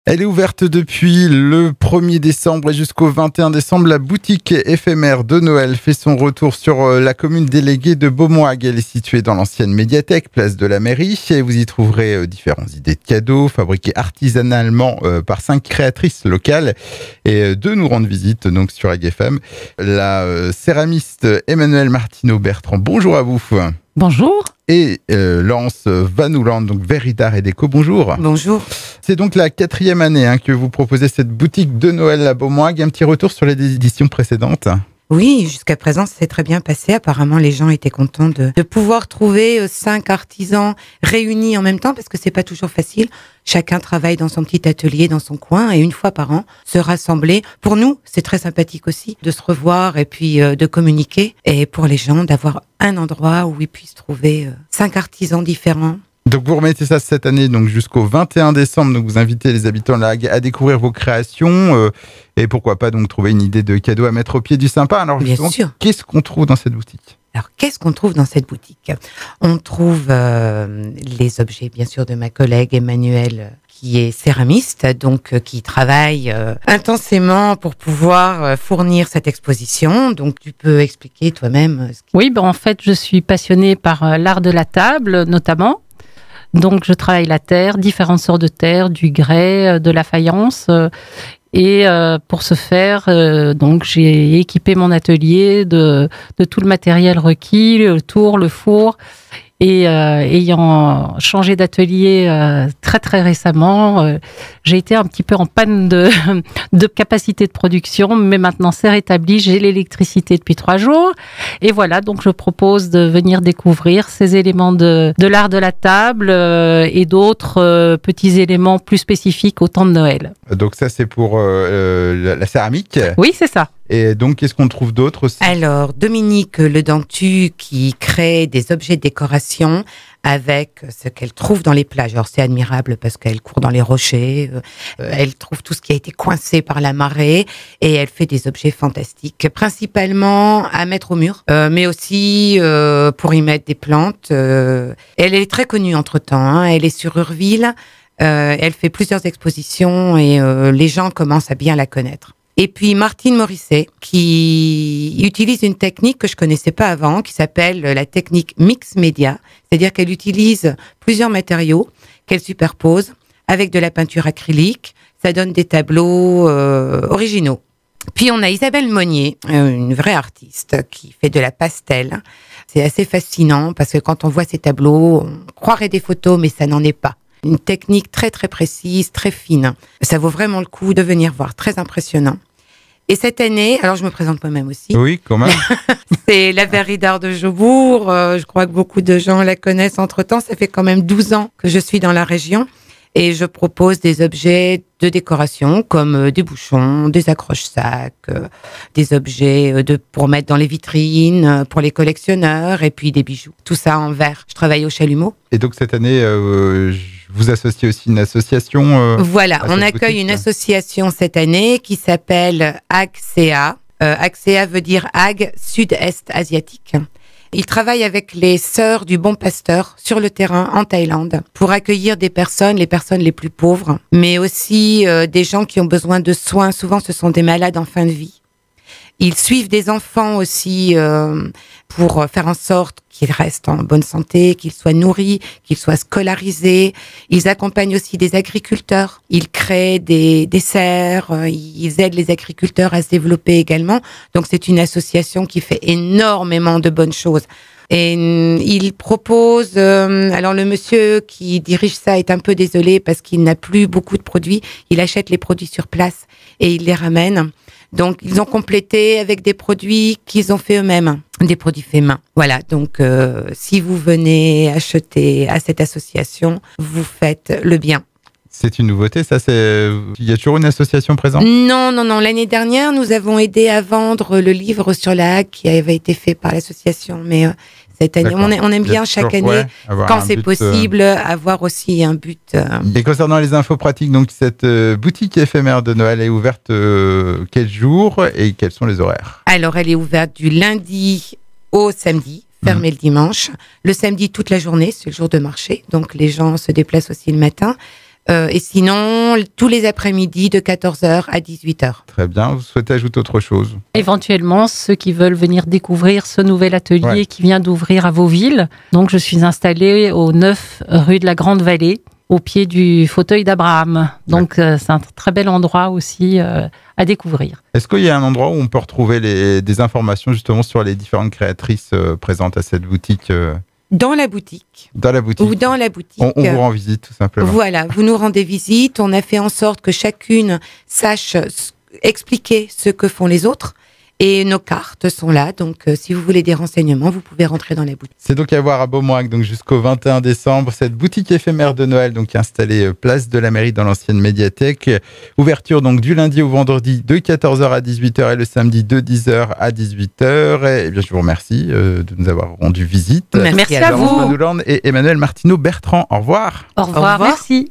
Elle est ouverte depuis le 1er décembre et jusqu'au 21 décembre. La boutique éphémère de Noël fait son retour sur la commune déléguée de Beaumoig. Elle est située dans l'ancienne médiathèque, place de la mairie. Et vous y trouverez différentes idées de cadeaux fabriquées artisanalement par 5 créatrices locales. Et de nous rendre visite donc sur AgFM, la céramiste Emmanuelle Martineau-Bertrand. Bonjour à vous. Bonjour. Et Laurence Vanouland, donc Verre d'Art et Déco, bonjour. Bonjour. C'est donc la 4e année que vous proposez cette boutique de Noël à Beaumoig. Un petit retour sur les éditions précédentes. Oui, jusqu'à présent, ça s'est très bien passé. Apparemment, les gens étaient contents de pouvoir trouver 5 artisans réunis en même temps, parce que c'est pas toujours facile. Chacun travaille dans son petit atelier, dans son coin, et une fois par an, se rassembler. Pour nous, c'est très sympathique aussi de se revoir et puis de communiquer. Et pour les gens, d'avoir un endroit où ils puissent trouver 5 artisans différents. Donc vous remettez ça cette année donc jusqu'au 21 décembre. Donc vous invitez les habitants de la Hague à découvrir vos créations et pourquoi pas donc trouver une idée de cadeau à mettre au pied du sapin. Alors bien sûr. Qu'est-ce qu'on trouve dans cette boutique ? Alors, qu'est-ce qu'on trouve dans cette boutique ? On trouve les objets, bien sûr, de ma collègue Emmanuelle, qui est céramiste, donc qui travaille intensément pour pouvoir fournir cette exposition. Donc, tu peux expliquer toi-même. Oui, en fait, je suis passionnée par l'art de la table, notamment. Donc, je travaille la terre, différentes sortes de terre, du grès, de la faïence. Et pour ce faire, donc j'ai équipé mon atelier de tout le matériel requis, le tour, le four. Et ayant changé d'atelier très très récemment, j'ai été un petit peu en panne de capacité de production, mais maintenant c'est rétabli, j'ai l'électricité depuis 3 jours. Et voilà, donc je propose de venir découvrir ces éléments de l'art de la table et d'autres petits éléments plus spécifiques au temps de Noël. Donc ça c'est pour la céramique ? Oui, c'est ça. Et donc, qu'est-ce qu'on trouve d'autre aussi ? Alors, Dominique Ledentu qui crée des objets de décoration avec ce qu'elle trouve dans les plages. Alors, c'est admirable parce qu'elle court dans les rochers, elle trouve tout ce qui a été coincé par la marée et elle fait des objets fantastiques, principalement à mettre au mur, mais aussi pour y mettre des plantes. Elle est très connue entre-temps, elle est sur Urville, elle fait plusieurs expositions et les gens commencent à bien la connaître. Et puis Martine Morisset, qui utilise une technique que je connaissais pas avant, qui s'appelle la technique mix média. C'est-à-dire qu'elle utilise plusieurs matériaux qu'elle superpose avec de la peinture acrylique. Ça donne des tableaux originaux. Puis on a Isabelle Monnier, une vraie artiste qui fait de la pastel. C'est assez fascinant parce que quand on voit ces tableaux, on croirait des photos, mais ça n'en est pas. Une technique très très précise, très fine. Ça vaut vraiment le coup de venir voir, très impressionnant. Et cette année, alors je me présente moi-même aussi. Oui, quand même. C'est la Verre d'Art de Jobourg. Je crois que beaucoup de gens la connaissent entre-temps. Ça fait quand même 12 ans que je suis dans la région. Et je propose des objets de décoration comme des bouchons, des accroche-sacs, des objets pour mettre dans les vitrines, pour les collectionneurs et puis des bijoux. Tout ça en verre. Je travaille au Chalumeau. Et donc cette année, vous associez aussi une association Voilà, on accueille une association cette année qui s'appelle AGCEA. AGCEA veut dire Ag Sud-Est Asiatique. Il travaille avec les sœurs du Bon Pasteur sur le terrain en Thaïlande pour accueillir des personnes, les personnes les plus pauvres, mais aussi des gens qui ont besoin de soins. Souvent, ce sont des malades en fin de vie. Ils suivent des enfants aussi pour faire en sorte qu'ils restent en bonne santé, qu'ils soient nourris, qu'ils soient scolarisés. Ils accompagnent aussi des agriculteurs. Ils créent des serres, ils aident les agriculteurs à se développer également. Donc c'est une association qui fait énormément de bonnes choses. Et il propose, alors le monsieur qui dirige ça est un peu désolé parce qu'il n'a plus beaucoup de produits. Il achète les produits sur place et il les ramène. Donc, ils ont complété avec des produits qu'ils ont fait eux-mêmes, des produits faits main. Voilà, donc si vous venez acheter à cette association, vous faites le bien. C'est une nouveauté, ça il y a toujours une association présente ? Non. L'année dernière, nous avons aidé à vendre le livre sur la Hague qui avait été fait par l'association. Mais cette année, on aime bien chaque année, quand c'est possible, avoir aussi un but. Et concernant les infos pratiques, donc cette boutique éphémère de Noël est ouverte quel jour et quels sont les horaires ? Alors, elle est ouverte du lundi au samedi. Fermée le dimanche. Le samedi, toute la journée, c'est le jour de marché. Donc, les gens se déplacent aussi le matin. Et sinon, tous les après-midi de 14h à 18h. Très bien. Vous souhaitez ajouter autre chose? Éventuellement, ceux qui veulent venir découvrir ce nouvel atelier qui vient d'ouvrir à Vauville. Donc, je suis installée au 9 rue de la Grande Vallée, au pied du fauteuil d'Abraham. Donc, c'est un très bel endroit aussi à découvrir. Est-ce qu'il y a un endroit où on peut retrouver des informations justement sur les différentes créatrices présentes à cette boutique Dans la boutique. Dans la boutique. Ou dans la boutique. On vous rend visite, tout simplement. Voilà, vous nous rendez visite. On a fait en sorte que chacune sache expliquer ce que font les autres. Et nos cartes sont là, donc si vous voulez des renseignements, vous pouvez rentrer dans la boutique. C'est donc à voir à Beaumois, donc jusqu'au 21 décembre, cette boutique éphémère de Noël, donc installée place de la mairie dans l'ancienne médiathèque. Ouverture donc du lundi au vendredi de 14h à 18h et le samedi de 10h à 18h. Et bien, je vous remercie de nous avoir rendu visite. Merci à vous. Florence Manouland et Emmanuel Martineau-Bertrand. Au revoir. Au revoir. Merci.